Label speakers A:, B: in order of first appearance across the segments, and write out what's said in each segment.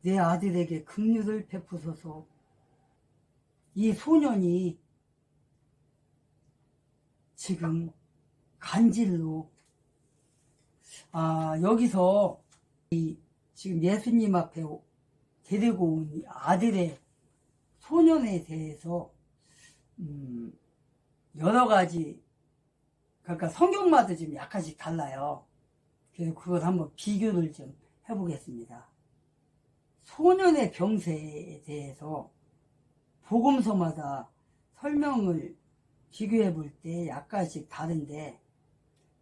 A: 내 아들에게 긍휼을 베푸소서. 이 소년이 지금 간질로 여기서 지금 예수님 앞에 데리고 온 아들의 소년에 대해서 여러 가지, 그러니까 성경마다 좀 약간씩 달라요. 그래서 그걸 한번 비교를 좀 해보겠습니다. 소년의 병세에 대해서 복음서마다 설명을 비교해 볼 때 약간씩 다른데,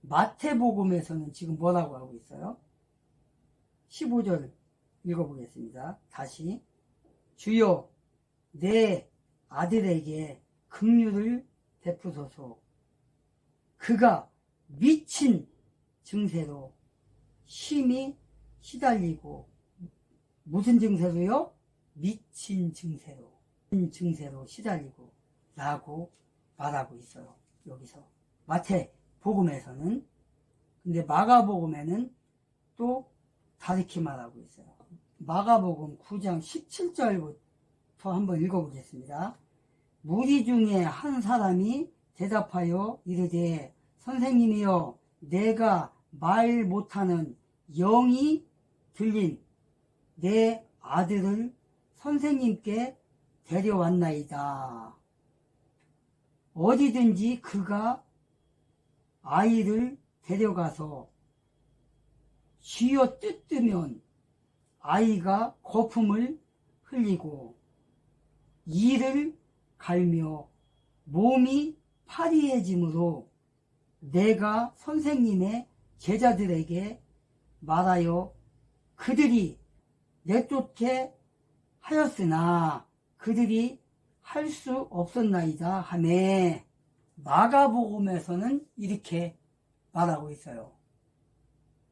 A: 마태복음에서는 지금 뭐라고 하고 있어요? 15절 읽어보겠습니다. 다시. 주여 내 아들에게 긍휼을 베푸소서. 그가 미친 증세로 심히 시달리고, 무슨 증세로요? 미친 증세로 시달리고 라고 말하고 있어요. 여기서 마태복음에서는. 근데 마가복음에는 또 다르게 말하고 있어요. 마가복음 9장 17절부터 한번 읽어보겠습니다. 무리 중에 한 사람이 대답하여 이르되 선생님이여, 내가 말 못하는 영이 들린 내 아들을 선생님께 데려왔나이다. 어디든지 그가 아이를 데려가서 쥐어 뜯으면 아이가 거품을 흘리고 이를 갈며 몸이 파리해지므로 내가 선생님의 제자들에게 말하여 그들이 내쫓게 하였으나 그들이 할 수 없었나이다 하매, 마가복음에서는 이렇게 말하고 있어요.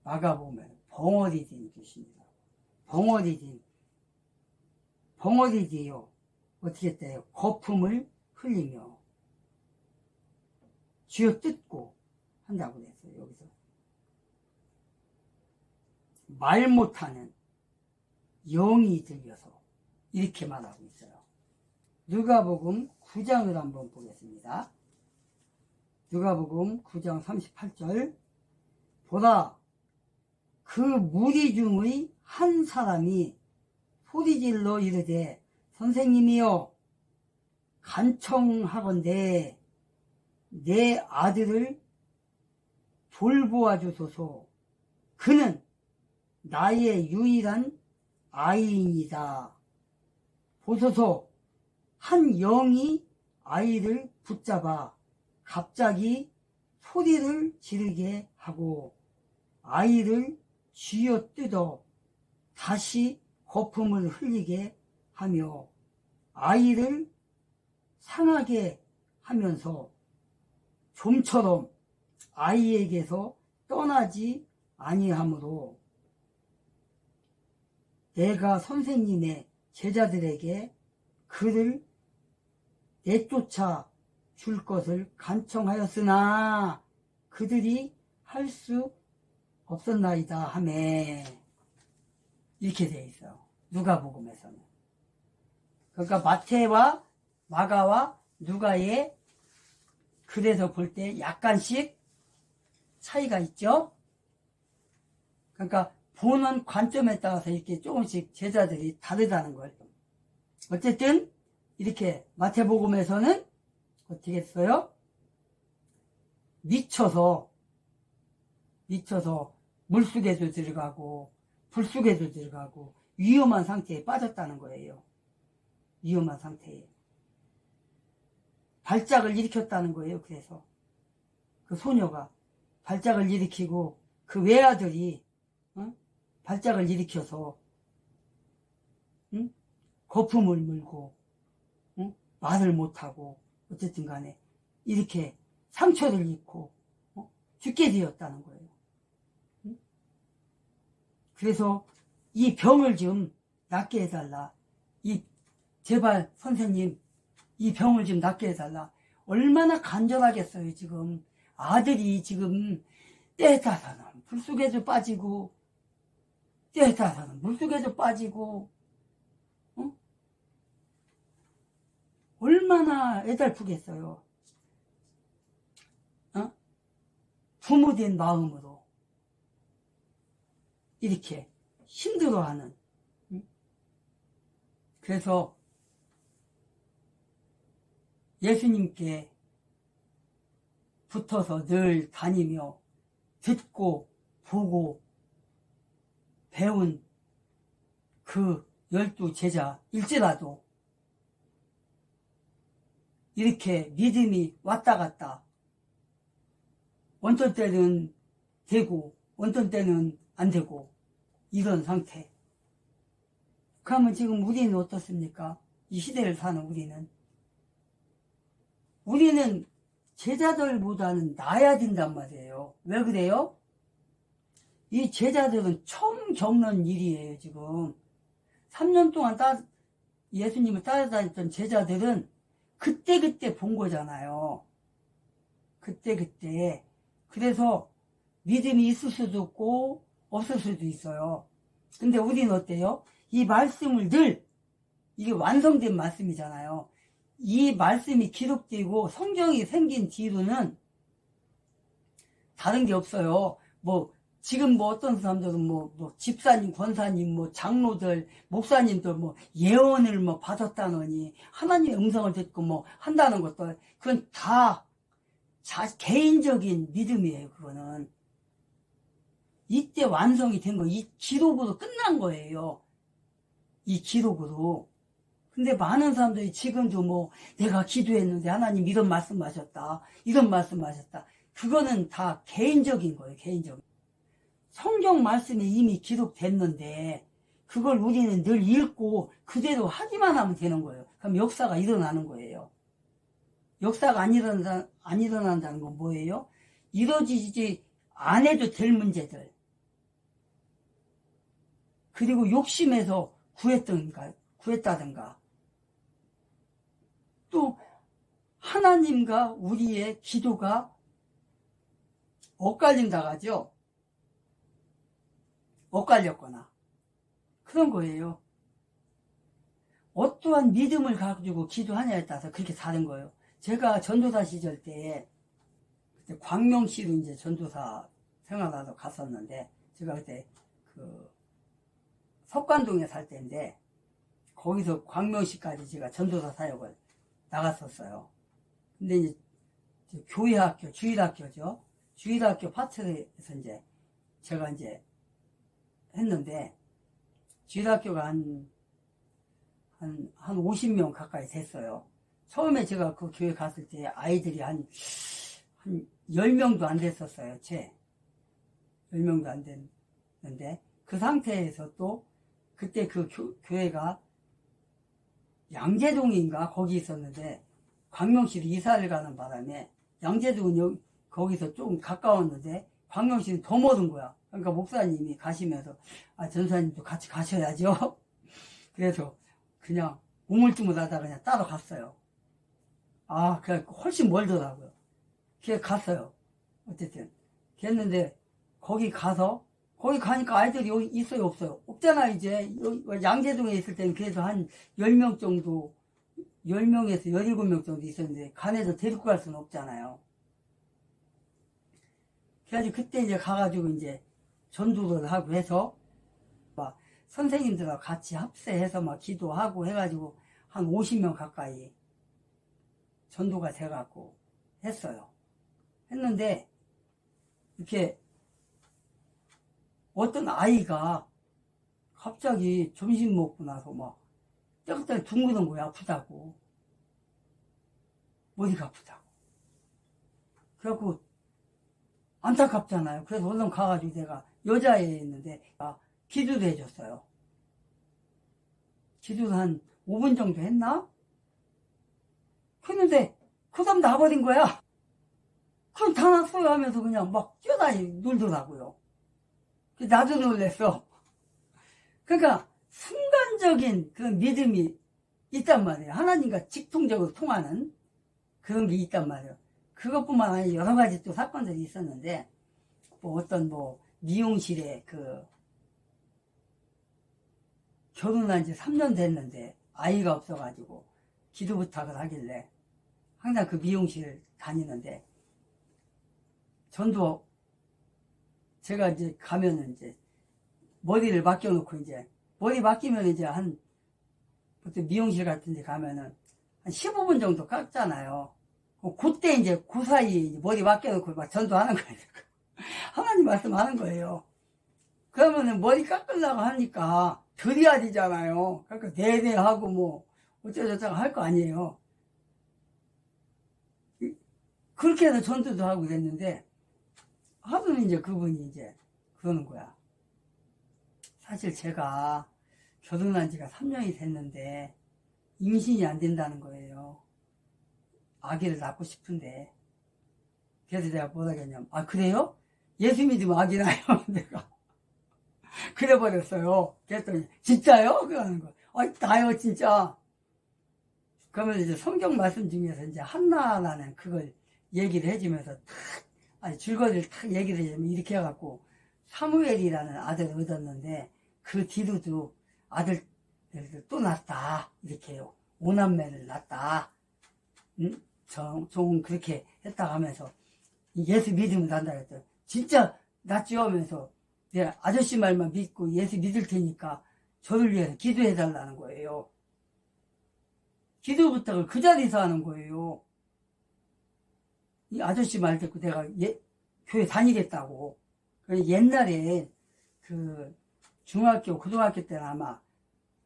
A: 마가복음에 벙어리진 뜻입니다. 벙어리지요. 어떻게 했대요? 거품을 흘리며 쥐어 뜯고 한다고 그랬어요. 여기서 말 못하는 영이 들려서 이렇게 말하고 있어요. 누가복음 9장을 한번 보겠습니다. 누가복음 9장 38절. 보라, 그 무리 중의 한 사람이 소리질러 이르되 선생님이여, 간청하건대 내 아들을 돌보아 주소서. 그는 나의 유일한 아이이니다. 보소서, 한 영이 아이를 붙잡아 갑자기 소리를 지르게 하고 아이를 쥐어 뜯어 다시 거품을 흘리게 하며 아이를 상하게 하면서 좀처럼 아이에게서 떠나지 아니하므로 내가 선생님의 제자들에게 그를 내쫓아 줄 것을 간청하였으나 그들이 할 수 없었나이다 하매, 이렇게 되어 있어요. 누가복음에서는. 그러니까 마태와 마가와 누가의 글에서 볼 때 약간씩 차이가 있죠. 그러니까 보는 관점에 따라서 이렇게 조금씩 제자들이 다르다는 걸. 어쨌든 이렇게 마태복음에서는 어떻게 했어요? 미쳐서 물속에도 들어가고 불속에도 들어가고 위험한 상태에 빠졌다는 거예요. 위험한 상태에 발작을 일으켰다는 거예요. 그래서 그 소녀가 발작을 일으키고 그 외아들이 발작을 일으켜서 거품을 물고 말을 못하고 어쨌든 간에 이렇게 상처를 입고 죽게 되었다는 거예요. 그래서 이 병을 좀 낫게 해달라. 제발 선생님, 이 병을 좀 낫게 해달라. 얼마나 간절하겠어요. 지금 아들이 지금 때에 따라서는 불속에도 빠지고 때에 따라서는 물속에도 빠지고 얼마나 애달프겠어요. 어? 부모된 마음으로 이렇게 힘들어하는. 응? 그래서 예수님께 붙어서 늘 다니며 듣고 보고 배운 그 12제자일지라도 이렇게 믿음이 왔다 갔다 어떤 때는 되고 어떤 때는 안 되고 이런 상태. 그러면 지금 우리는 어떻습니까? 이 시대를 사는 우리는 제자들보다는 나아야 된단 말이에요. 왜 그래요? 이 제자들은 처음 겪는 일이에요. 지금 3년 동안 예수님을 따라다녔던 제자들은 그때그때 본 거잖아요. 그때그때. 그래서 믿음이 있을 수도 있고 없을 수도 있어요. 근데 우리는 어때요? 이 말씀을 늘, 이게 완성된 말씀이잖아요. 이 말씀이 기록되고 성경이 생긴 뒤로는 다른 게 없어요. 지금 어떤 사람들은 집사님, 권사님, 장로들, 목사님들 예언을 받았다느니 하나님의 음성을 듣고 한다는 것들, 그건 다 개인적인 믿음이에요. 그거는 이때 완성이 된 거, 이 기록으로 끝난 거예요. 이 기록으로. 근데 많은 사람들이 지금도 내가 기도했는데 하나님 이런 말씀하셨다, 이런 말씀하셨다. 그거는 다 개인적인 거예요. 개인적인. 성경 말씀이 이미 기록됐는데 그걸 우리는 늘 읽고 그대로 하기만 하면 되는 거예요. 그럼 역사가 일어나는 거예요. 역사가 안 일어난다는 건 뭐예요? 이루어지지 않아도 될 문제들. 그리고 욕심에서 구했다든가. 또 하나님과 우리의 기도가 엇갈린다 하죠. 엇갈렸거나 그런 거예요. 어떠한 믿음을 가지고 기도하냐에 따라서 그렇게 다른 거예요. 제가 전도사 시절 때 그때 광명시로 이제 전도사 생활하러 갔었는데, 제가 그때 그 석관동에 살 때인데 거기서 광명시까지 제가 전도사 사역을 나갔었어요. 근데 이제 교회 학교, 주일학교죠. 주일학교 파트에서 이제 제가 이제 했는데, 주일학교가 한 50명 가까이 됐어요. 처음에 제가 그 교회 갔을 때 아이들이 한 10명도 안 됐었어요. 10명도 안 됐는데, 그 상태에서 또 그때 그 교회가 양재동인가 거기 있었는데, 광명시로 이사를 가는 바람에 양재동은 거기서 조금 가까웠는데 광명시는 더 멀은 거야. 그러니까 목사님이 가시면서 전사님도 같이 가셔야죠. 그래서 그냥 우물쭈물하다가 그냥 따로 갔어요. 그래 훨씬 멀더라고요. 그래 갔어요. 어쨌든 됐는데 거기 가니까 아이들이 여기 있어요, 없어요? 없잖아. 이제 양재동에 있을 때는 그래서 한 10명 정도, 10명에서 17명 정도 있었는데 간에서 데리고 갈 수는 없잖아요. 그래가지고 그때 이제 가가지고 이제 전도를 하고 해서 선생님들하고 같이 합세해서 기도하고 해가지고 한 50명 가까이 전도가 돼갖고 했어요. 했는데 이렇게 어떤 아이가 갑자기 점심 먹고 나서 떼굴떼굴 둥그는 거야. 아프다고. 머리가 아프다고. 그래갖고 안타깝잖아요. 그래서 얼른 가가지고 내가 여자애였는데 기도를 해줬어요. 기도를 한 5분 정도 했나? 그랬는데 그 사람 나버린 거야. 그럼 다 났어요 하면서 그냥 뛰어다니 놀더라고요. 나도 놀랬어. 그러니까 순간적인 그런 믿음이 있단 말이에요. 하나님과 직통적으로 통하는 그런 게 있단 말이에요. 그것뿐만 아니라 여러 가지 또 사건들이 있었는데, 어떤 미용실에 결혼한 지 3년 됐는데 아이가 없어가지고 기도 부탁을 하길래 항상 그 미용실 다니는데 전도 제가 이제 가면은 이제 머리를 맡겨놓고 이제 머리 맡기면 이제 한 보통 미용실 같은 데 가면은 한 15분 정도 깎잖아요. 그때 이제 그 사이에 머리 맡겨놓고 막 전도하는 거예요. 하나님 말씀하는 거예요. 그러면은 머리 깎으려고 하니까 드려야 되잖아요. 그러니까 네네 하고 뭐 어쩌고저쩌고 할 거 아니에요. 그렇게 해서 전도도 하고 그랬는데 하루는 이제 그분이 이제 그러는 거야. 사실 제가 결혼한 지가 3년이 됐는데 임신이 안 된다는 거예요. 아기를 낳고 싶은데. 그래서 내가 뭐라 그랬냐면, 아, 그래요? 예수 믿으면 아기 나요. 내가. 그래 버렸어요. 그랬더니, 진짜요? 그러는 거야. 아, 나요, 진짜. 그러면 이제 성경 말씀 중에서 이제 한나라는 그걸 얘기를 해주면서 탁, 아니, 줄거리를 탁 얘기를 해주면 이렇게 해갖고, 사무엘이라는 아들을 얻었는데, 그 뒤로도 아들 또 낳았다. 이렇게 해요. 오남매를 낳았다. 좀 그렇게 했다 하면서, 예수 믿으면 난다 그랬더니, 진짜 낫지 하면서, 내 아저씨 말만 믿고 예수 믿을 테니까 저를 위해서 기도해 달라는 거예요. 기도 부탁을 그 자리에서 하는 거예요. 이 아저씨 말 듣고 내가 교회 다니겠다고. 옛날에 그 중학교, 고등학교 때는 아마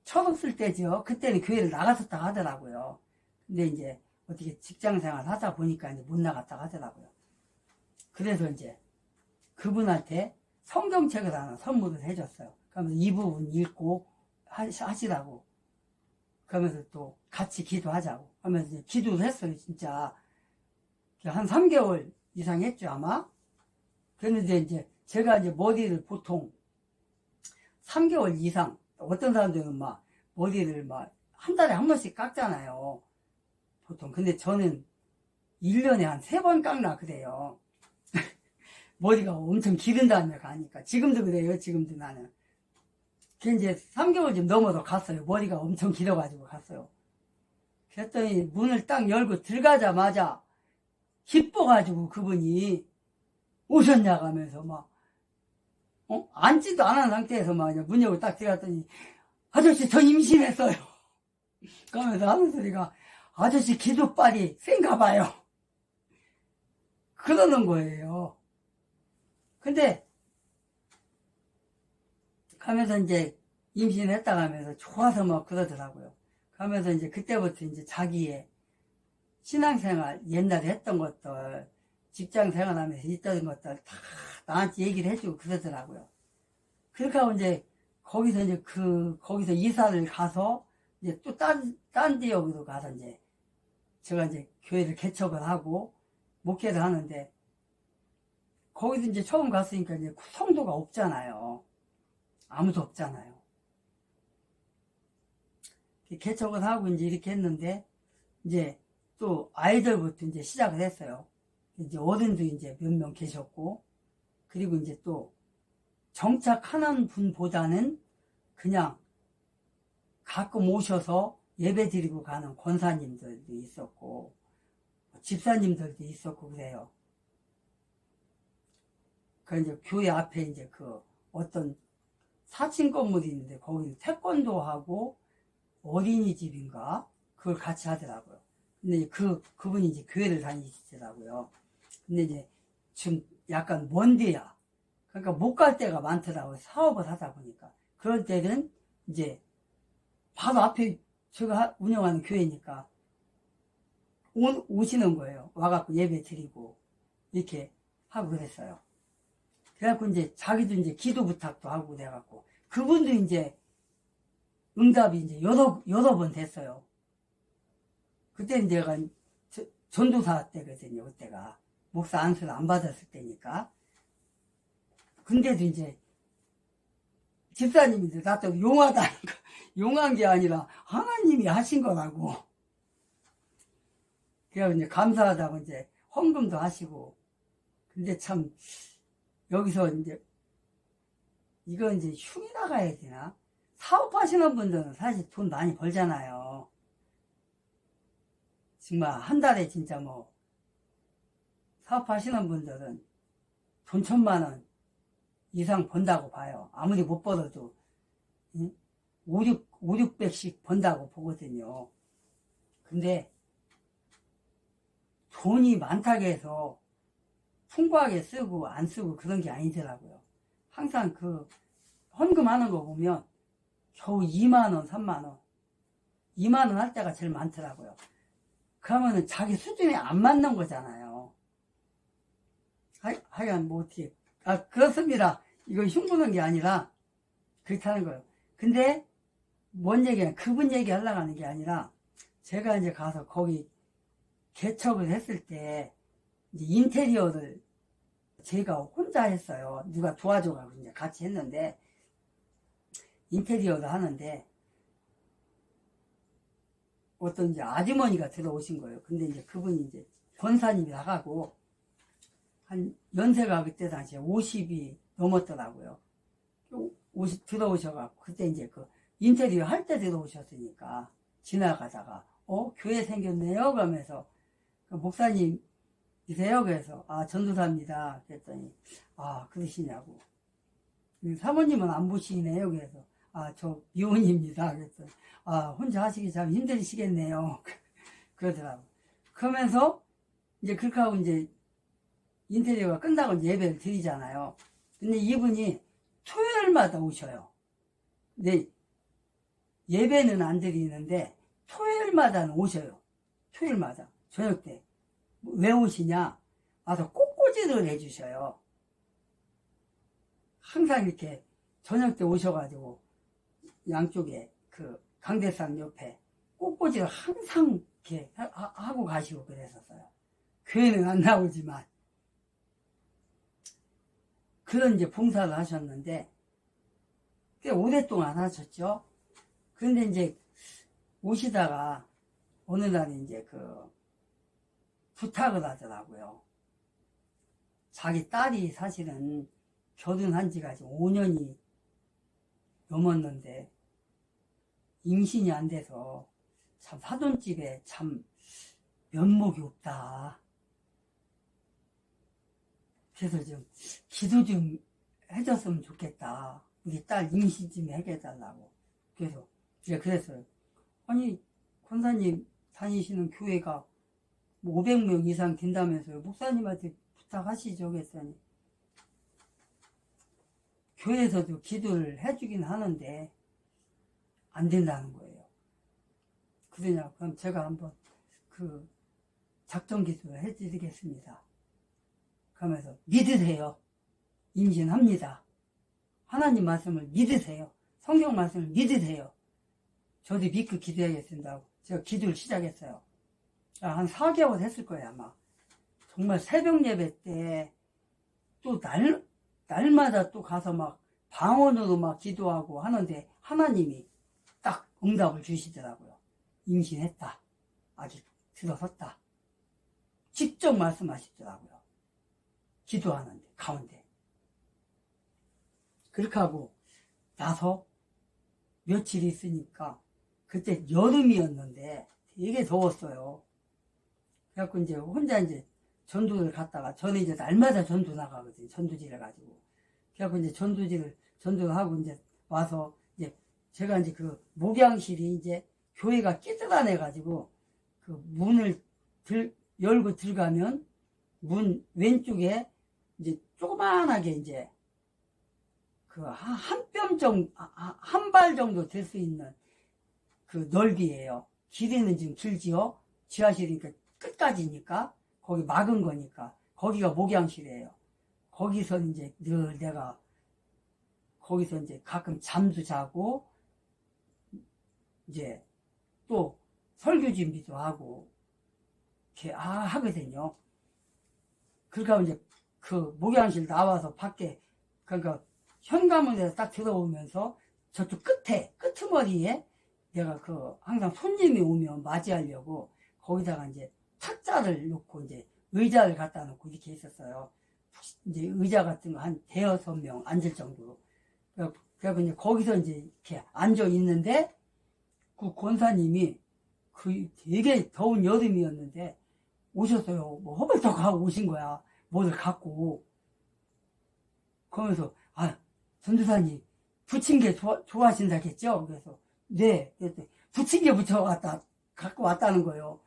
A: 철없을 때죠. 그때는 교회를 나갔었다 하더라고요. 근데 이제 어떻게 직장 생활 하다 보니까 이제 못 나갔다 하더라고요. 그래서 이제 그분한테 성경책을 하나 선물을 해줬어요. 그러면서 이 부분 읽고 하시라고. 그러면서 또 같이 기도하자고 하면서 이제 기도를 했어요. 진짜 한 3개월 이상 했죠 아마. 그런데 이제 제가 이제 머리를 보통 3개월 이상, 어떤 사람들은 막 머리를 막 한 달에 한 번씩 깎잖아요 보통. 근데 저는 1년에 한 3번 깎나 그래요. 머리가 엄청 기른다는 거 아니까. 지금도 그래요. 지금도 나는. 그 이제 3개월 좀 넘어서 갔어요. 머리가 엄청 길어가지고 갔어요. 그랬더니 문을 딱 열고 들어가자마자 기뻐가지고 그분이 오셨냐고 하면서 막, 앉지도 않은 상태에서 막 문 열고 딱 들어갔더니 아저씨 저 임신했어요. 그러면서 하는 소리가 아저씨 기도빨이 센가 봐요. 그러는 거예요. 근데 가면서 이제 임신했다 하면서 좋아서 막 그러더라고요. 가면서 이제 그때부터 이제 자기의 신앙생활 옛날에 했던 것들, 직장 생활하면서 있던 것들 다 나한테 얘기를 해주고 그러더라고요. 그렇게 하고 이제 거기서 이제 거기서 이사를 가서 이제 또 딴 지역으로 가서 이제 제가 이제 교회를 개척을 하고 목회를 하는데 거기서 이제 처음 갔으니까 이제 성도가 없잖아요. 아무도 없잖아요. 개척을 하고 이제 이렇게 했는데 이제 또 아이들부터 이제 시작을 했어요. 이제 어른도 이제 몇 명 계셨고, 그리고 이제 또 정착하는 분보다는 그냥 가끔 오셔서 예배 드리고 가는 권사님들도 있었고, 집사님들도 있었고 그래요. 그 이제 교회 앞에 이제 그 어떤 4층 건물이 있는데 거기 태권도 하고 어린이집인가 그걸 같이 하더라고요. 근데 그분이 이제 교회를 다니시더라고요. 근데 이제 지금 약간 먼 데야. 그러니까 못 갈 때가 많더라고요. 사업을 하다 보니까. 그럴 때는 이제 바로 앞에 제가 운영하는 교회니까 오시는 거예요. 와갖고 예배 드리고 이렇게 하고 그랬어요. 그래갖고 이제 자기도 이제 기도 부탁도 하고 그래갖고 그분도 이제 응답이 이제 여러 번 됐어요. 그때는 제가 전도사 때거든요. 그때가 목사 안수를 안 받았을 때니까. 근데도 이제 집사님이 나도 용하다는 거, 용한 게 아니라 하나님이 하신 거라고. 그래서 이제 감사하다고 이제 헌금도 하시고. 근데 참 여기서 이제 이건 이제 흉이 나가야 되나? 사업하시는 분들은 사실 돈 많이 벌잖아요. 정말 한 달에 진짜 뭐 사업하시는 분들은 돈 1,000만 원 이상 번다고 봐요. 아무리 못 벌어도 500씩 번다고 보거든요. 근데 돈이 많다고 해서 풍부하게 쓰고 안 쓰고 그런 게 아니더라고요. 항상 그 헌금하는 거 보면 겨우 2만 원, 3만 원, 2만 원 할 때가 제일 많더라고요. 그러면은 자기 수준에 안 맞는 거잖아요. 하여간 뭐 어떻게 그렇습니다. 이거 흉보는 게 아니라 그렇다는 거예요. 근데 뭔 얘기야, 그분 얘기 하려고 하는 게 아니라 제가 이제 가서 거기 개척을 했을 때 이제 인테리어를 제가 혼자 했어요. 누가 도와줘가지고 이제 같이 했는데 인테리어를 하는데 어떤 이제 아주머니가 들어오신 거예요. 근데 이제 그분이 이제 권사님이 나가고 한 연세가 그때 당시에 50이 넘었더라고요. 50 들어오셔가지고 그때 이제 그 인테리어 할 때 들어오셨으니까 지나가다가 교회 생겼네요 그러면서 그 목사님이세요? 그래서 전도사입니다. 그랬더니 그러시냐고. 사모님은 안 보시네요. 그래서 저 미혼입니다. 그랬더니 혼자 하시기 참 힘드시겠네요. 그러더라고. 그러면서 이제 그렇게 하고 이제 인테리어가 끝나고 이제 예배를 드리잖아요. 근데 이분이 토요일마다 오셔요. 근데 예배는 안 드리는데 토요일마다는 오셔요. 토요일마다 저녁 때. 왜 오시냐? 와서 꽃꽂이를 해주셔요. 항상 이렇게 저녁 때 오셔가지고 양쪽에 그 강대상 옆에 꽃꽂이를 항상 이렇게 하고 가시고 그랬었어요. 교회는 안 나오지만 그런 이제 봉사를 하셨는데 꽤 오랫동안 하셨죠. 그런데 이제 오시다가 어느 날 이제 그 부탁을 하더라고요. 자기 딸이 사실은 결혼한 지가 지금 5년이 넘었는데 임신이 안 돼서 참 사돈집에 참 면목이 없다. 그래서 좀 기도 좀 해줬으면 좋겠다. 우리 딸 임신 좀 해달라고. 그래서 제가 그랬어요. 아니 권사님 다니시는 교회가 뭐 500명 이상 된다면서요. 목사님한테 부탁하시죠. 그랬더니 교회에서도 기도를 해주긴 하는데 안 된다는 거예요. 그러냐 그럼 제가 한번 그 작전 기도를 해드리겠습니다. 그러면서 믿으세요. 임신합니다. 하나님 말씀을 믿으세요. 성경 말씀을 믿으세요. 저도 믿고 기도하겠습니다 하고 제가 기도를 시작했어요. 한 4개월 했을 거예요 아마. 정말 새벽 예배 때 또 날마다 또 가서 막 방언으로 막 기도하고 하는데 하나님이 딱 응답을 주시더라고요. 임신했다. 아직 들어섰다. 직접 말씀하시더라고요. 기도하는데 가운데. 그렇게 하고 나서 며칠 있으니까 그때 여름이었는데 되게 더웠어요. 그래갖고 이제 혼자 이제 전도를 갔다가 저는 이제 날마다 전도 나가거든요. 전도지를 가지고. 그래갖고 이제 전도를 하고 이제 와서 이제 제가 이제 그 목양실이 이제 교회가 끼뜯어내가지고 그 문을 열고 들어가면 문 왼쪽에 이제 조그만하게 이제 그 한 뼘 정도, 한 발 정도 될 수 있는 그 넓이에요. 길이는 지금 길지요? 지하실이니까 끝까지니까 거기 막은 거니까 거기가 목양실이에요. 거기서 이제 늘 내가 거기서 이제 가끔 잠도 자고 이제 또 설교 준비도 하고 이렇게 하거든요. 그러니까 이제 그 목양실 나와서 밖에 그러니까 현관문에서 딱 들어오면서 저쪽 끄트머리에 내가 그 항상 손님이 오면 맞이하려고 거기다가 이제 탁자를 놓고 이제 의자를 갖다 놓고 이렇게 있었어요. 이제 의자 같은 거 한 5-6명 앉을 정도로. 그래서 이제 거기서 이제 이렇게 앉아 있는데 그 권사님이 그 되게 더운 여름이었는데 오셨어요. 뭐 허벌떡하고 오신 거야. 뭐를 갖고. 그러면서 전도사님 부침개 좋아하신다겠죠? 그래서 네. 그랬더니 부침개 갖고 왔다는 거예요.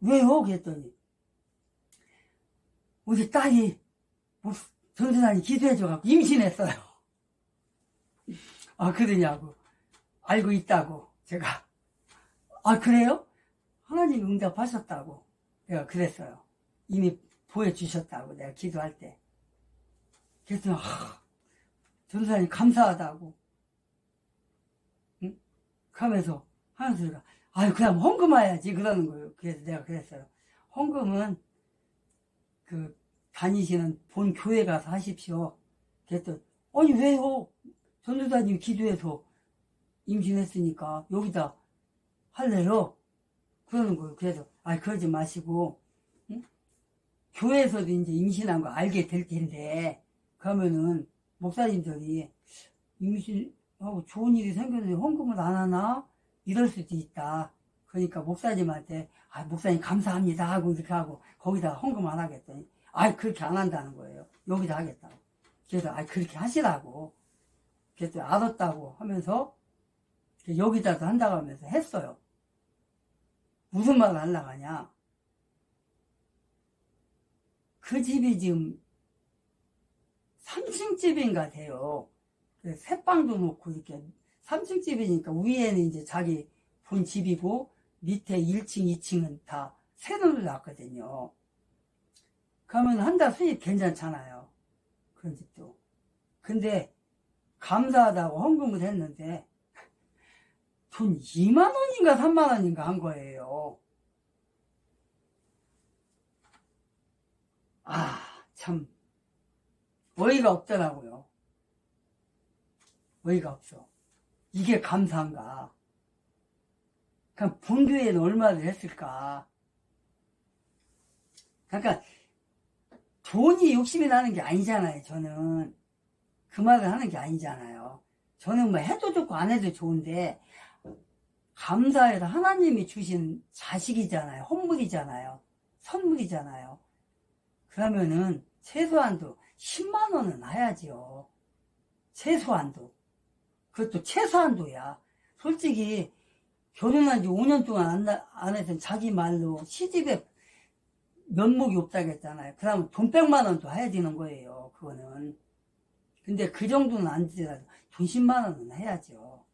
A: 왜요? 그랬더니 우리 딸이 전도사님 기도해줘갖고 임신했어요. 그러냐고. 알고 있다고 제가. 그래요? 하나님 응답하셨다고 내가 그랬어요. 이미 보여주셨다고 내가 기도할 때. 그랬더니 전도사님 감사하다고. 응? 하면서 하는 소리가 그럼 헌금 와야지 그러는 거예요. 그래서 내가 그랬어요. 헌금은 그 다니시는 본 교회 가서 하십시오. 그랬더니 왜요? 전도사님 기도해서 임신했으니까 여기다 할래요? 그러는 거예요. 그래서 그러지 마시고 응? 교회에서도 이제 임신한 거 알게 될 텐데 그러면은 목사님들이 임신하고 좋은 일이 생겼는데 헌금을 안 하나? 이럴 수도 있다. 그러니까 목사님한테 목사님 감사합니다 하고 이렇게 하고 거기다 헌금 안 하겠더니 그렇게 안 한다는 거예요. 여기다 하겠다고. 그래서 그렇게 하시라고. 그래서 알았다고 하면서 여기다도 한다고 하면서 했어요. 무슨 말을 하려고 하냐. 그 집이 지금 3층 집인가 돼요. 새방도 놓고 이렇게 3층 집이니까 위에는 이제 자기 본 집이고 밑에 1층, 2층은 다 새돈을 놨거든요. 그러면 한 달 수입 괜찮잖아요. 그런 집도. 근데 감사하다고 헌금을 했는데 돈 2만 원인가 3만 원인가 한 거예요. 참 어이가 없더라고요. 어이가 없어. 이게 감사한가. 그럼 본교회는 얼마를 했을까. 그러니까 돈이 욕심이 나는 게 아니잖아요. 저는 그 말을 하는 게 아니잖아요. 저는 뭐 해도 좋고 안 해도 좋은데 감사해서 하나님이 주신 자식이잖아요. 헌물이잖아요. 선물이잖아요. 그러면은 최소한도 10만 원은 해야지요. 최소한도. 그것도 최소한도야. 솔직히 결혼한 지 5년 동안 안 해서 자기 말로 시집에 면목이 없다고 했잖아요. 그러면 돈 100만 원도 해야 되는 거예요. 그거는. 근데 그 정도는 안 되더라도 돈 10만 원은 해야죠.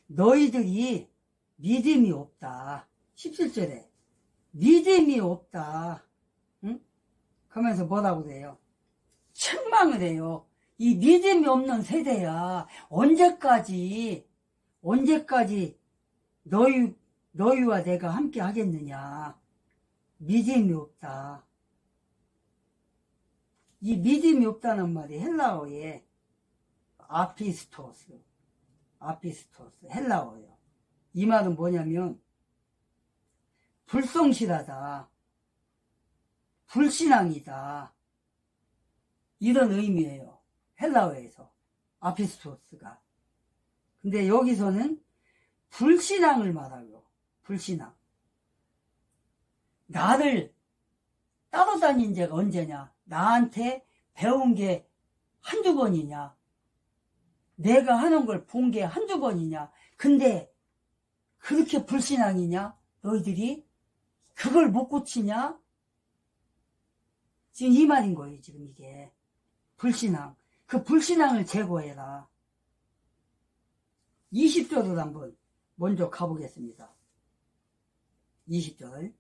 A: 너희들이 믿음이 없다. 17절에 믿음이 없다. 응? 그러면서 뭐라고 그래요? 책망을 해요. 이 믿음이 없는 세대야. 언제까지 너희와 내가 함께 하겠느냐. 믿음이 없다. 이 믿음이 없다는 말이 헬라어에 아피스토스, 헬라어예요. 이 말은 뭐냐면 불성실하다, 불신앙이다, 이런 의미예요. 헬라어에서 아피스토스가. 근데 여기서는 불신앙을 말하고, 불신앙. 나를 따라다닌 지가 언제냐? 나한테 배운 게 한두 번이냐? 내가 하는 걸 본 게 한두 번이냐? 근데 그렇게 불신앙이냐? 너희들이? 그걸 못 고치냐? 지금 이 말인 거예요, 지금 이게. 불신앙. 그 불신앙을 제거해라. 20절을 한번 먼저 가보겠습니다. 20절.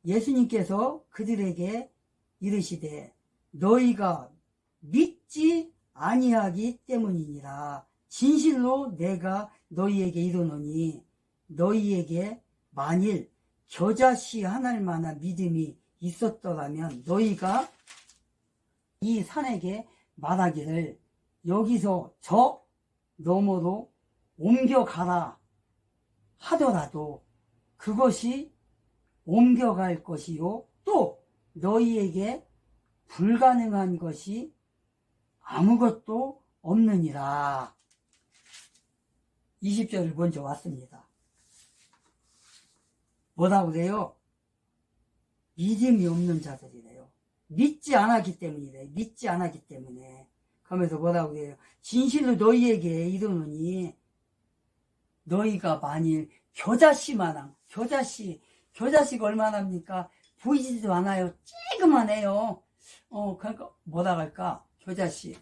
A: 예수님께서 그들에게 이르시되 너희가 믿지 아니하기 때문이니라. 진실로 내가 너희에게 이르노니 너희에게 만일 겨자씨 하나만한 믿음이 있었더라면 너희가 이 산에게 말하기를 여기서 저 너머로 옮겨가라 하더라도 그것이 옮겨갈 것이요 또 너희에게 불가능한 것이 아무것도 없느니라. 20절을 먼저 왔습니다. 뭐라고 그래요? 믿음이 없는 자들이래요. 믿지 않았기 때문이래. 믿지 않았기 때문에. 그러면서 뭐라고 그래요? 진실로 너희에게 이르노니 너희가 만일 겨자씨마냥 겨자씨가 얼마나 합니까? 보이지도 않아요. 쬐그만해요. 그러니까 뭐라 할까? 겨자씨.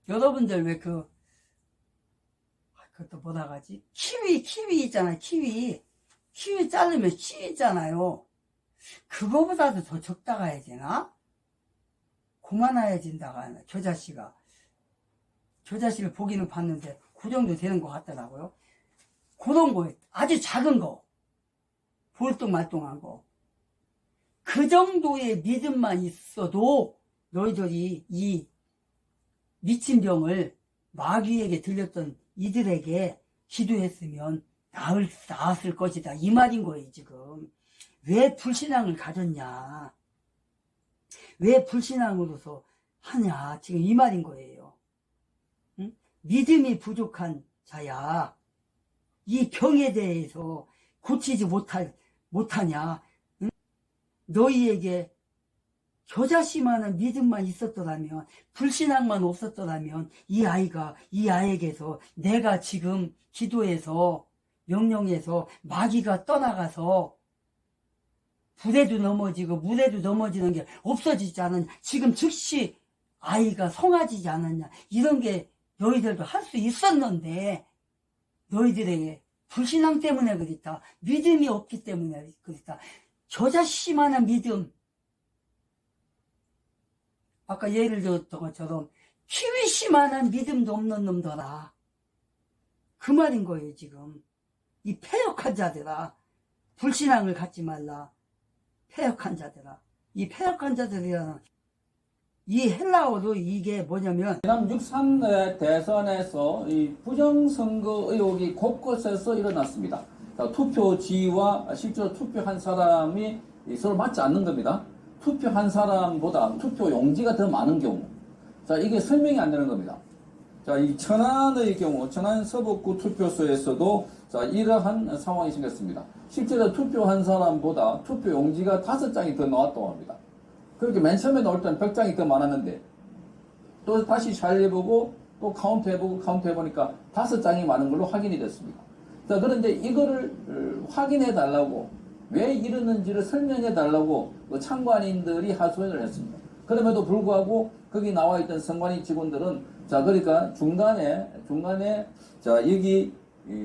A: 여러분들 왜 그것도 뭐라 하지? 키위 있잖아요. 키위 자르면 씨 있잖아요. 그거보다도 더 적다가 해야 되나? 그만해야 된다가 하나. 겨자씨를 보기는 봤는데 그 정도 되는 것 같더라고요. 그런 거 아주 작은 거 볼뚱말뚱한 거 그 정도의 믿음만 있어도 너희들이 이 미친 병을 마귀에게 들렸던 이들에게 기도했으면 나았을 것이다 이 말인 거예요. 지금 왜 불신앙을 가졌냐, 왜 불신앙으로서 하냐, 지금 이 말인 거예요. 응? 믿음이 부족한 자야 이 병에 대해서 고치지 못하냐. 응? 너희에게 겨자씨만한 믿음만 있었더라면, 불신앙만 없었더라면 이 아이에게서 내가 지금 기도해서 명령해서 마귀가 떠나가서 불에도 넘어지고 물에도 넘어지는 게 없어지지 않았냐, 지금 즉시 아이가 성화지지 않았냐, 이런 게 너희들도 할 수 있었는데 너희들에게 불신앙 때문에 그렇다, 믿음이 없기 때문에 그렇다. 겨자씨만한 믿음, 아까 예를 들었던 것처럼 키위씨만한 믿음도 없는 놈더라 그 말인 거예요. 지금 이 패역한 자들아, 불신앙을 갖지 말라. 패역한 자들아, 이 패역한 자들이라는 이 헬라어로 이게 뭐냐면,
B: 지난 6.3 대선에서 이 부정선거 의혹이 곳곳에서 일어났습니다. 자, 투표 지위와 실제로 투표한 사람이 서로 맞지 않는 겁니다. 투표한 사람보다 투표 용지가 더 많은 경우, 자, 이게 설명이 안 되는 겁니다. 자, 이 천안의 경우, 천안 서북구 투표소에서도 자, 이러한 상황이 생겼습니다. 실제로 투표한 사람보다 투표 용지가 5장이 더 나왔다고 합니다. 그렇게 맨 처음에 나올 때는 100장이 더 많았는데, 또 다시 잘해보고, 또 카운트해보니까 5장이 많은 걸로 확인이 됐습니다. 자, 그런데 이거를 확인해달라고, 왜 이러는지를 설명해달라고 참관인들이 하소연을 했습니다. 그럼에도 불구하고 거기 나와있던 선관위 직원들은, 자, 그러니까 중간에, 자, 여기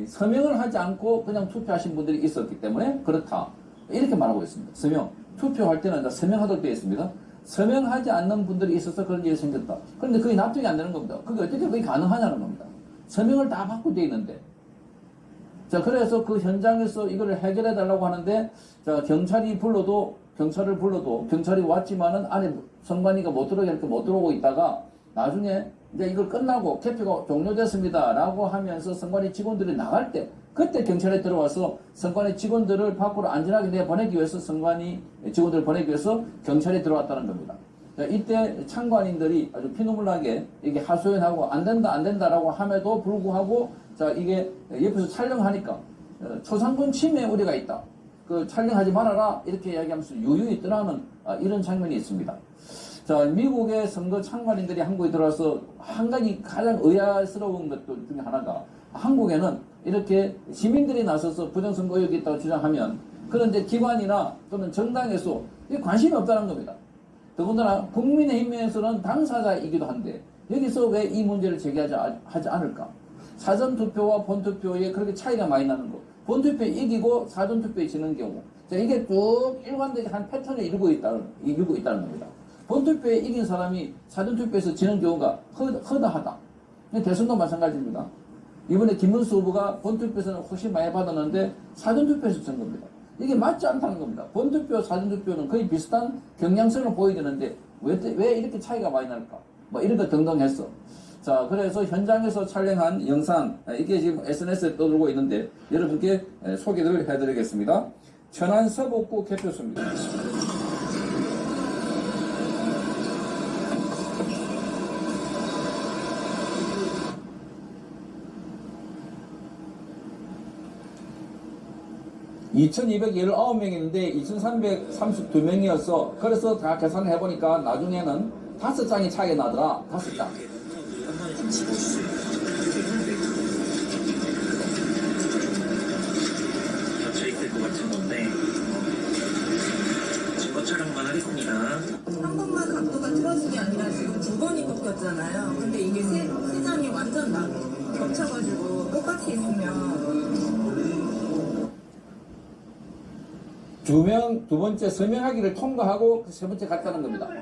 B: 서명을 하지 않고 그냥 투표하신 분들이 있었기 때문에 그렇다, 이렇게 말하고 있습니다. 투표할 때는 서명하도록 되어 있습니다. 서명하지 않는 분들이 있어서 그런 일이 생겼다. 그런데 그게 납득이 안 되는 겁니다. 그게 어떻게 그게 가능하냐는 겁니다. 서명을 다 받고 되어 있는데. 자, 그래서 그 현장에서 이거를 해결해 달라고 하는데, 자, 경찰을 불러도 경찰이 왔지만은 안에 선관위가 못 들어오게 하니까 못 들어오고 있다가 나중에 이제 이걸 끝나고 개표가 종료됐습니다 라고 하면서 선관위 직원들이 나갈 때, 그때 경찰에 들어와서 선관위 직원들을 밖으로 안전하게 내보내기 위해서, 선관위 직원들을 보내기 위해서 경찰이 들어왔다는 겁니다. 자, 이때 참관인들이 아주 피눈물나게 이게 하소연하고 안 된다라고 함에도 불구하고, 자, 이게 옆에서 촬영하니까 초상권 침해 우려가 있다, 그 촬영하지 말아라, 이렇게 이야기하면서 유유히 떠나는 이런 장면이 있습니다. 자, 미국의 선거 참관인들이 한국에 들어와서 한 가지 가장 의아스러운 것들 중에 하나가, 한국에는 이렇게 시민들이 나서서 부정선거 의혹이 있다고 주장하면, 그런데 기관이나 또는 정당에서 관심이 없다는 겁니다. 더군다나 국민의힘에서는 당사자이기도 한데 여기서 왜 이 문제를 제기하지 않을까? 사전투표와 본투표에 그렇게 차이가 많이 나는 거, 본투표에 이기고 사전투표에 지는 경우, 자, 이게 쭉 일관되게 한 패턴을 이루고 있다는 겁니다. 본투표에 이긴 사람이 사전투표에서 지는 경우가 허다하다. 대선도 마찬가지입니다. 이번에 김문수 후보가 본투표에서는 훨씬 많이 받았는데 사전투표에서 진 겁니다. 이게 맞지 않다는 겁니다. 본투표, 사전투표는 거의 비슷한 경향성을 보여야 되는데 왜 이렇게 차이가 많이 날까? 뭐 이런 거 등등 했어. 자, 그래서 현장에서 촬영한 영상, 이게 지금 SNS에 떠돌고 있는데 여러분께 소개를 해드리겠습니다. 천안 서북구 개표소입니다. 2219명인데 2332명이어서 그래서 다 계산을 해보니까 나중에는 5장이 차이가 나더라. 5장.
C: 닫혀있을 것 같은 건데 증거 촬영만 하겠습니다.
D: 한 번만 각도가 틀어진 게 아니라 지금 두 번이 꺾였잖아요. 근데 이게 세 장이 완전 겹쳐가지고 똑같이 있으면
B: 두 번째 서명하기를 통과하고 세 번째 갔다는 겁니다.
E: 근데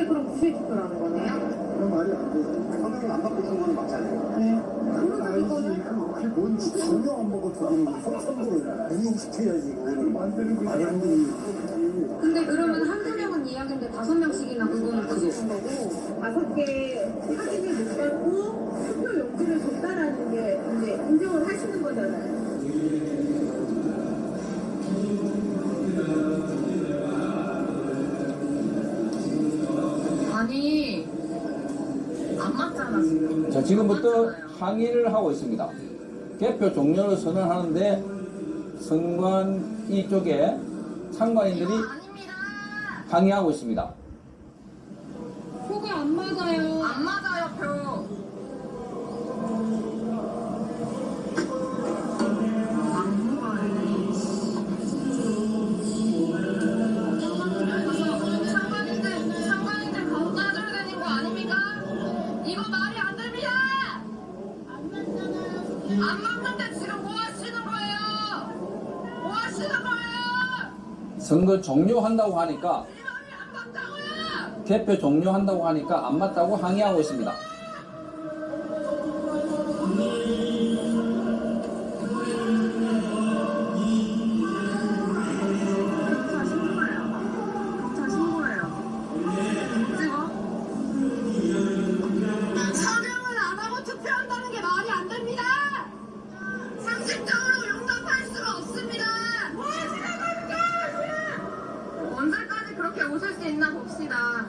E: 그럼 90%라는 거네요?
F: 그런 말이 안 되죠. 서명을 안 받고 산 거는 맞잖아요.
E: 네.
F: 그건 알지. 그게 뭔지 전혀 안 먹고 저기는 속성도를 응용시켜야지 그거를 만드는 거지. 마련들이.
E: 근데 그러면 한두 명은 이야기인데 5명씩이나 그거는 드시는 거고 5개 확인을 못 받고 투표 용지를 줬다라는 게 이제 인정을 하시는 거잖아요. 아니 안 맞잖아 지금.
B: 자, 지금부터 항의를 하고 있습니다. 개표 종료를 선언하는데 선관 이쪽에 참관인들이
E: 아닙니다.
B: 항의하고 있습니다.
E: 표가 안 맞아요. 안 맞아요 표. 상관인들 더 따져야 되는 거 아닙니까? 이거 말이 안 됩니다. 안 맞는데 지금 뭐 하시는 거예요? 뭐 하시는 거예요?
B: 선거 종료한다고 하니까
E: 이 말이 안 맞다고요.
B: 개표 종료한다고 하니까 안 맞다고 항의하고 있습니다.
E: 경찰 신고해요. 경찰 신고해요. 찍어? 서명을 안 하고 투표한다는 게 말이 안 됩니다. 상식적으로 용납할 수가 없습니다. 뭐 하시는 겁니까? 언제까지 그렇게 오실 수 있나 봅시다.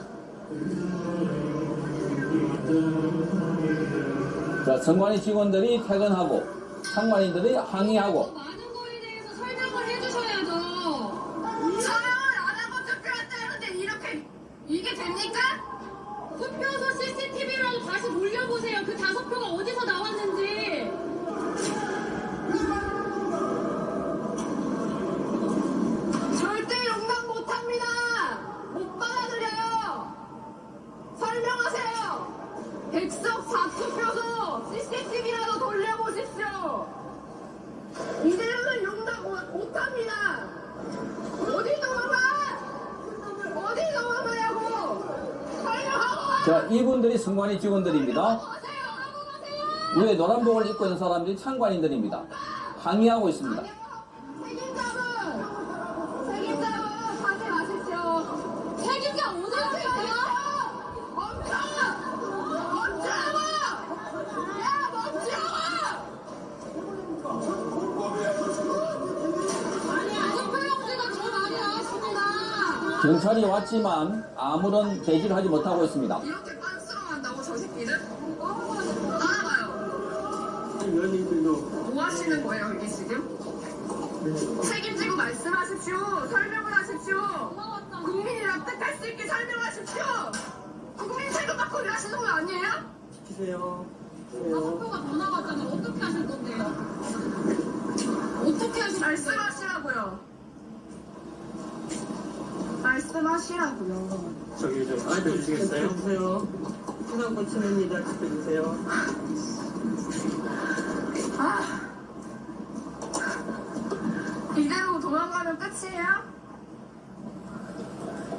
B: 자, 선관위 직원들이 퇴근하고 참관인들이 항의하고
E: 많은 거에 대해서 설명을 해주셔야죠. 서명을 안 하고 투표한다는데 이게 됩니까? 투표소 CCTV라도 다시 돌려보세요. 그 5표가 어디서 나왔는지. 절대 용납 못합니다. 못 받아들여요. 설명하세요. 백석 4투표소 CCTV라도 돌려보십시오. 이대로는 용납 못합니다. 어디 도망가? 어디 도망가냐고. 설명하고 와.
B: 자, 이분들이 선관위 직원들입니다.
E: 가세요. 하고 가세요.
B: 위에 노란복을 입고 있는 사람들이 참관인들입니다. 항의하고 있습니다.
E: 책임자분 하지 마십시오. 책임자 어디 가세요? 멈춰! 멈추라고! 야, 멈추라고! 아니, 투표용지가 저 말이 나왔습니다.
B: 경찰이 왔지만 아무런 제지를 하지 못하고 있습니다.
E: 이렇게 빤스러워한다고 저 새끼들? 따라가요. 뭐 하시는 거예요, 이게 지금? 책임지고 말씀하십시오. 설명을 하십시오. 국민이 납득할 수 있게 설명하십시오. 국민 세금 받고 일하시는 거 아니에요?
D: 시키세요.
E: 5표가 더 나갔잖아요. 어떻게 하실 건데요? 어떻게 하실 말씀하시라고요. 말씀하시라고요.
C: 저기 좀 알려주시겠어요?
D: 주세요. 수상 고치입니다. 지켜주세요.
E: 아, 이대로 도망가면 끝이에요?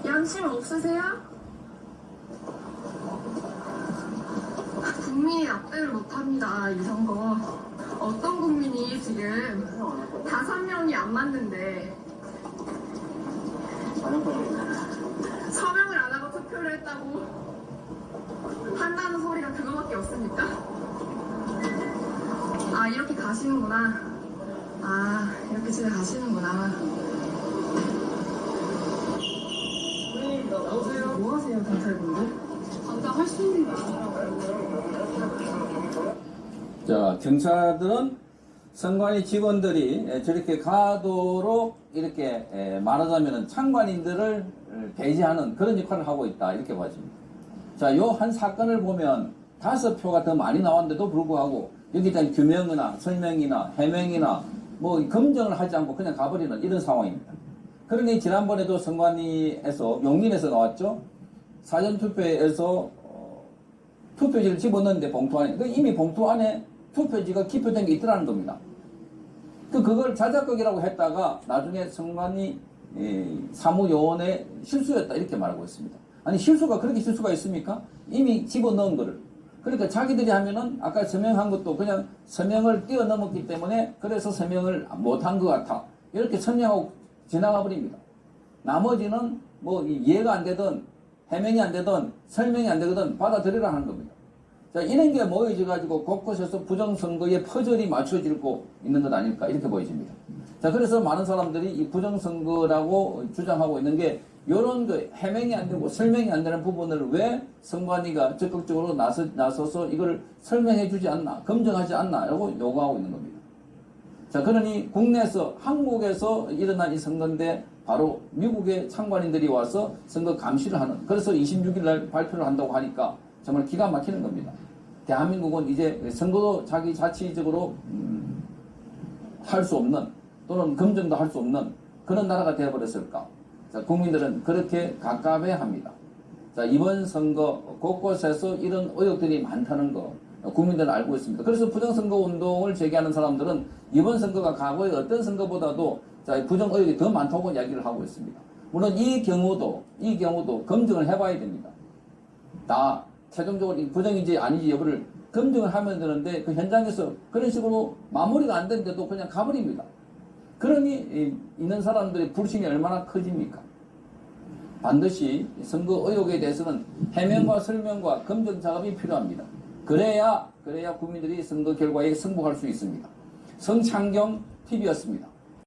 E: 양심 없으세요? 국민이 납득을 못합니다. 이 선거. 어떤 국민이 지금 5명이 안 맞는데 서명을 안 하고 투표를 했다고 한다는 소리가 그거밖에 없습니까? 아, 이렇게 가시는구나. 아, 이렇게 집에 가시는구나. 뭐 하세요, 경찰분들? 당장 할 수 있는 게 아니라고.
B: 자, 경찰들은 선관위 직원들이 저렇게 가도록 이렇게 말하자면 참관인들을 배제하는 그런 역할을 하고 있다 이렇게 봐집니다. 자, 요 한 사건을 보면 5표가 더 많이 나왔는데도 불구하고 여기 대한 규명이나 설명이나 해명이나 뭐 검증을 하지 않고 그냥 가버리는 이런 상황입니다. 그러니 지난번에도 선관위에서 용인에서 나왔죠. 사전투표에서 투표지를 집어넣는데 봉투 안에 이미 봉투 안에 투표지가 기표된 게 있더라는 겁니다. 그걸 자작극이라고 했다가 나중에 선관위 사무요원의 실수였다 이렇게 말하고 있습니다. 아니 실수가 그렇게 실수가 있습니까? 이미 집어넣은 거를. 그러니까 자기들이 하면은 아까 서명한 것도 그냥 서명을 뛰어넘었기 때문에 그래서 서명을 못한 것 같아. 이렇게 설명하고 지나가 버립니다. 나머지는 뭐 이해가 안 되든 해명이 안 되든 설명이 안 되거든 받아들이라 하는 겁니다. 자, 이런 게 모여져가지고 곳곳에서 부정선거에 퍼즐이 맞춰지고 있는 것 아닐까 이렇게 보여집니다. 자, 그래서 많은 사람들이 이 부정선거라고 주장하고 있는 게 이런 거 해명이 안 되고 설명이 안 되는 부분을 왜 선관위가 적극적으로 나서서 이걸 설명해 주지 않나, 검증하지 않나 라고 요구하고 있는 겁니다. 자, 그러니 국내에서 한국에서 일어난 이 선거인데 바로 미국의 참관인들이 와서 선거 감시를 하는, 그래서 26일 날 발표를 한다고 하니까 정말 기가 막히는 겁니다. 대한민국은 이제 선거도 자기 자치적으로 할 수 없는 또는 검증도 할 수 없는 그런 나라가 되어버렸을까. 자, 국민들은 그렇게 갑갑해합니다. 자, 이번 선거 곳곳에서 이런 의혹들이 많다는 거 국민들은 알고 있습니다. 그래서 부정선거 운동을 제기하는 사람들은 이번 선거가 과거의 어떤 선거보다도 자, 부정 의혹이 더 많다고 이야기를 하고 있습니다. 물론 이 경우도 검증을 해봐야 됩니다. 다 최종적으로 부정인지 아닌지 여부를 검증을 하면 되는데 그 현장에서 그런 식으로 마무리가 안 되는데도 그냥 가버립니다. 그러니 있는 사람들의 불신이 얼마나 커집니까? 반드시 선거 의혹에 대해서는 해명과 설명과 검증 작업이 필요합니다. 그래야 국민들이 선거 결과에 승복할 수 있습니다. 성창경 TV였습니다.